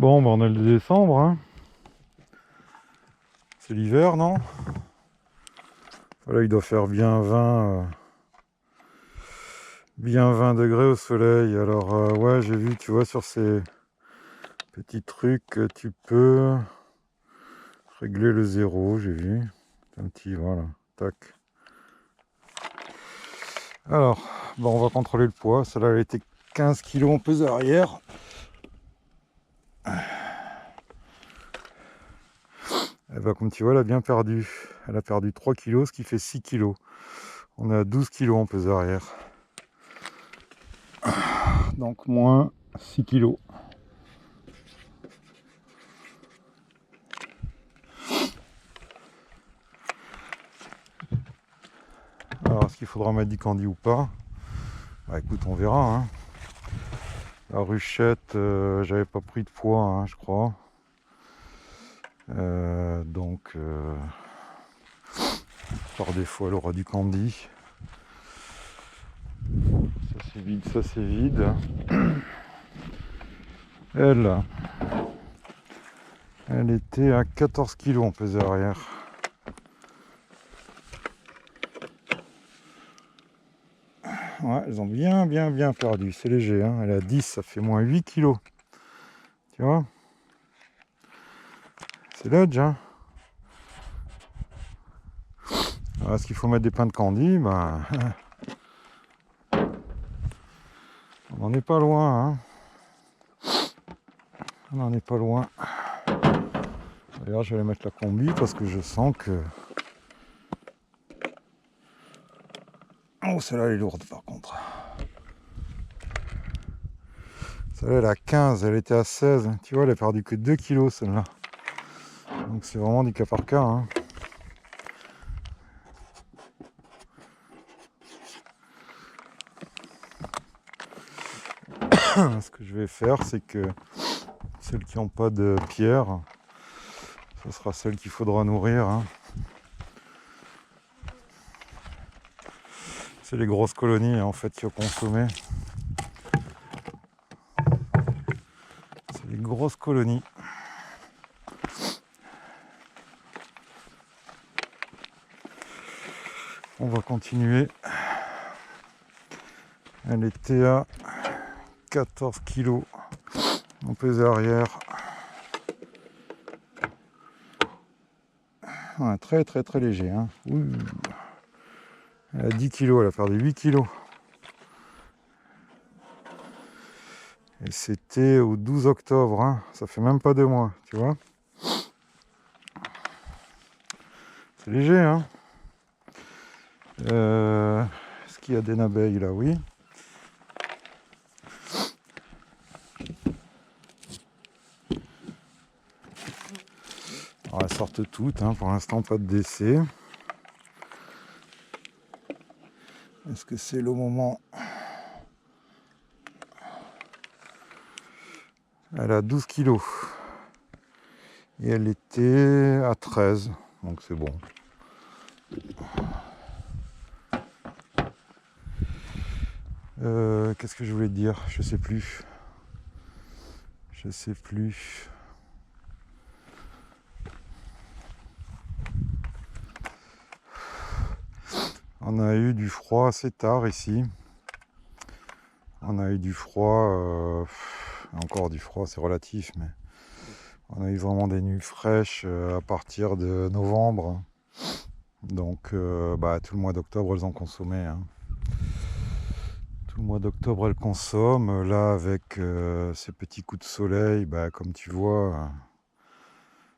Bon, bah on est le décembre, hein. C'est l'hiver, non? Voilà, il doit faire bien 20 degrés au soleil. Alors, ouais, j'ai vu, tu vois, sur ces petits trucs, tu peux régler le zéro, j'ai vu. Un petit, voilà, tac. Alors, bon, on va contrôler le poids. Celle-là, elle était 15 kg en peseur hier. Et bah, comme tu vois, elle a bien perdu. Elle a perdu 3 kg, ce qui fait 6 kg. On est à 12 kg en peseur hier. Donc, moins 6 kg. Alors, est-ce qu'il faudra mettre du candy ou pas? Bah écoute, on verra, hein. La ruchette, j'avais pas pris de poids, hein, je crois. Donc, par défaut, elle aura du candy. Ça c'est vide, ça c'est vide. Elle était à 14 kg en peseur hier. Ouais, elles ont bien perdu. C'est léger, hein. Elle est à 10, ça fait moins 8 kg. Tu vois? C'est l'edge, hein. Alors, est-ce qu'il faut mettre des pains de candy? Bah, on n'en est pas loin, hein. On n'en est pas loin. D'ailleurs, je vais mettre la combi parce que je sens que... Oh, celle-là, elle est lourde par contre. Celle-là, elle est à 15, elle était à 16. Tu vois, elle a perdu que 2 kilos, celle-là. Donc, c'est vraiment du cas par cas, hein. Ce que je vais faire, c'est que celles qui n'ont pas de pierre, ce sera celle qu'il faudra nourrir, hein. C'est les grosses colonies, hein, en fait, qu'il faut consommer. C'est les grosses colonies. On va continuer. Elle était à 14 kg en pesée arrière. Ouais, très léger, hein. Ouh. Elle a 10 kg, elle a perdu 8 kg. Et c'était au 12 octobre, hein. Ça fait même pas 2 mois, tu vois. C'est léger, hein. Est-ce qu'il y a des abeilles là? Oui. Alors, elles sortent toutes, hein. Pour l'instant, pas de décès. Est-ce que c'est le moment? Elle a 12 kg. Et elle était à 13. Donc c'est bon. Qu'est-ce que je voulais te dire? Je sais plus. On a eu du froid assez tard ici. On a eu du froid. Encore du froid, c'est relatif, mais on a eu vraiment des nuits fraîches à partir de novembre. Donc tout le mois d'octobre, elles ont consommé, hein. Tout le mois d'octobre, elles consomment. Là, avec ces petits coups de soleil, comme tu vois,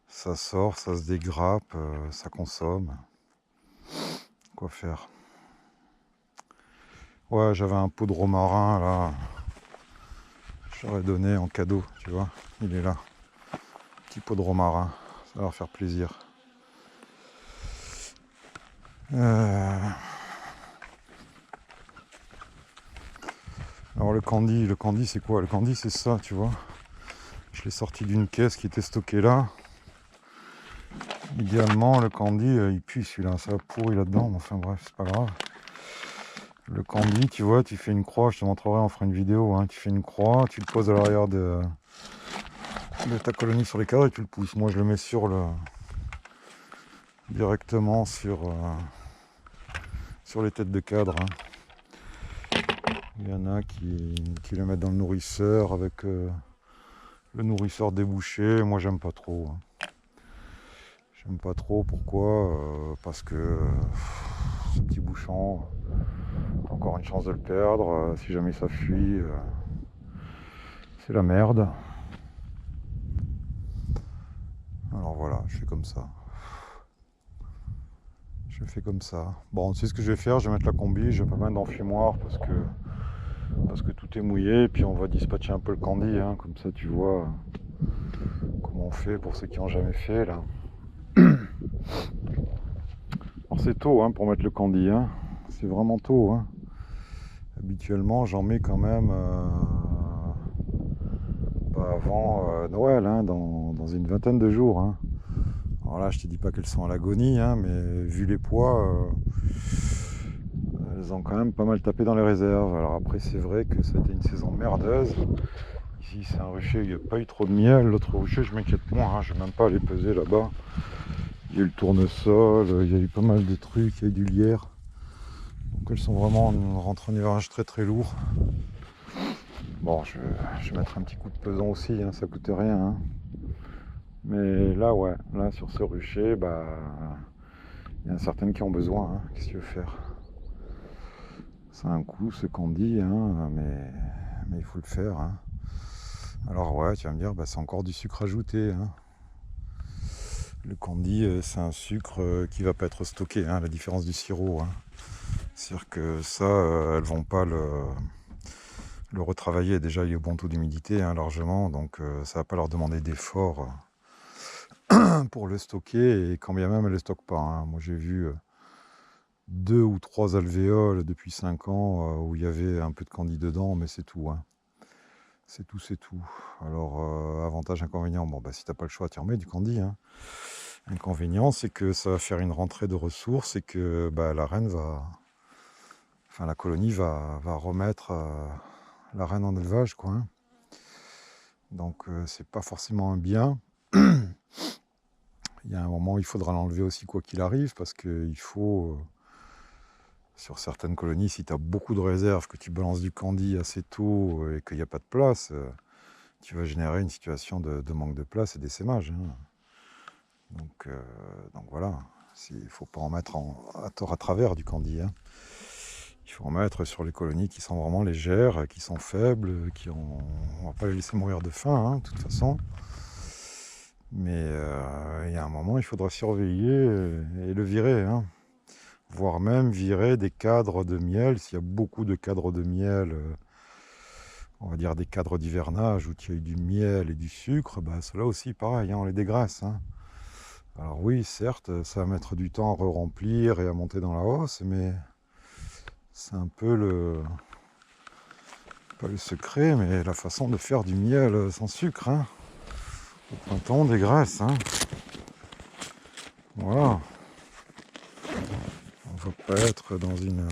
ça sort, ça se dégrappe, ça consomme. Quoi faire? Ouais, j'avais un pot de romarin, là. J'aurais donné en cadeau, tu vois. Il est là. Petit pot de romarin. Ça va leur faire plaisir. Alors le candy c'est quoi? Le candy c'est ça, tu vois. Je l'ai sorti d'une caisse qui était stockée là. Idéalement le candy il pue celui-là, ça a pourri là-dedans, mais enfin bref, c'est pas grave. Le candy, tu vois, tu fais une croix, je te montrerai, on fera une vidéo, hein. Tu fais une croix, tu le poses à l'arrière de ta colonie sur les cadres et tu le pousses. Moi je le mets sur le directement sur les têtes de cadre. Hein. Il y en a qui le mettent dans le nourrisseur avec le nourrisseur débouché. Moi j'aime pas trop. Hein. J'aime pas trop, pourquoi parce que ce petit bouchon, encore une chance de le perdre. Si jamais ça fuit, c'est la merde. Alors voilà, je fais comme ça. Je fais comme ça. Bon, tu sais ce que je vais faire, je vais mettre la combi, je vais pas mettre dans le fumoir parce que tout est mouillé, et puis on va dispatcher un peu le candy, hein, comme ça tu vois comment on fait pour ceux qui n'ont jamais fait là. Alors c'est tôt hein, pour mettre le candy, hein. C'est vraiment tôt. Hein. Habituellement j'en mets quand même pas avant Noël, hein, dans une vingtaine de jours. Hein. Alors là je te dis pas qu'elles sont à l'agonie, hein, mais vu les poids, elles ont quand même pas mal tapé dans les réserves. Alors après c'est vrai que ça a été une saison merdeuse. Ici c'est un rucher, il n'y a pas eu trop de miel. L'autre rucher je m'inquiète moins, hein, je ne vais même pas aller peser là-bas. Il y a eu le tournesol, il y a eu pas mal de trucs, il y a eu du lierre. Donc elles sont vraiment rentrées en hivernage très très lourd. Bon, je vais mettre un petit coup de pesant aussi, hein, ça coûte rien. Hein. Mais là, ouais, là sur ce rucher, bah, il y en a certaines qui ont besoin. Hein. Qu'est-ce que tu veux faire? C'est un coup, ce qu'on dit, hein, mais il faut le faire. Hein. Alors ouais, tu vas me dire, bah, c'est encore du sucre ajouté. Hein. Le candy, c'est un sucre qui ne va pas être stocké, hein, la différence du sirop. Hein. C'est-à-dire que ça, elles ne vont pas le retravailler. Déjà, il y a bon taux d'humidité hein, largement, donc ça ne va pas leur demander d'efforts pour le stocker. Et quand bien même, elles ne le stockent pas. Hein. Moi, j'ai vu 2 ou 3 alvéoles depuis 5 ans où il y avait un peu de candy dedans, mais c'est tout. Hein. C'est tout, c'est tout. Alors, avantage, inconvénient, bon, bah, si tu n'as pas le choix, tu remets du candy. Hein. Inconvénient, c'est que ça va faire une rentrée de ressources et que bah, la reine la colonie va remettre la reine en élevage, quoi. Hein. Donc, c'est pas forcément un bien. Il y a un moment où il faudra l'enlever aussi, quoi qu'il arrive, parce qu'il faut... sur certaines colonies, si tu as beaucoup de réserves, que tu balances du candy assez tôt et qu'il n'y a pas de place, tu vas générer une situation de manque de place et d'essaimage. Hein. Donc voilà, il ne faut pas en mettre à tort à travers du candy. Hein. Il faut en mettre sur les colonies qui sont vraiment légères, qui sont faibles, on ne va pas les laisser mourir de faim, hein, de toute façon. Mais il y a un moment, il faudra surveiller et le virer. Hein. Voire même virer des cadres de miel. S'il y a beaucoup de cadres de miel, on va dire des cadres d'hivernage où il y a eu du miel et du sucre, bah, cela aussi pareil, hein, on les dégraisse. Hein. Alors oui, certes, ça va mettre du temps à re-remplir et à monter dans la hausse, mais c'est un peu pas le secret, mais la façon de faire du miel sans sucre. Hein. Au printemps, on dégraisse. Hein. Voilà. On va pas être dans une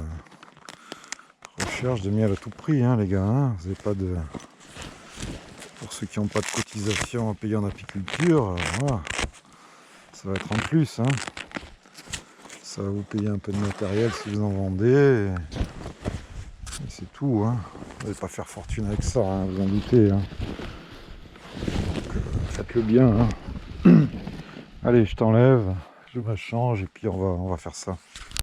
recherche de miel à tout prix, hein, les gars. Hein. Vous avez pas de... Pour ceux qui n'ont pas de cotisation à payer en apiculture, voilà. Ça va être en plus. Hein. Ça va vous payer un peu de matériel si vous en vendez. Et c'est tout. Hein. Vous n'allez pas faire fortune avec ça, hein, vous en doutez. Hein. Donc, faites-le bien. Hein. Allez, je t'enlève, je me change et puis on va faire ça.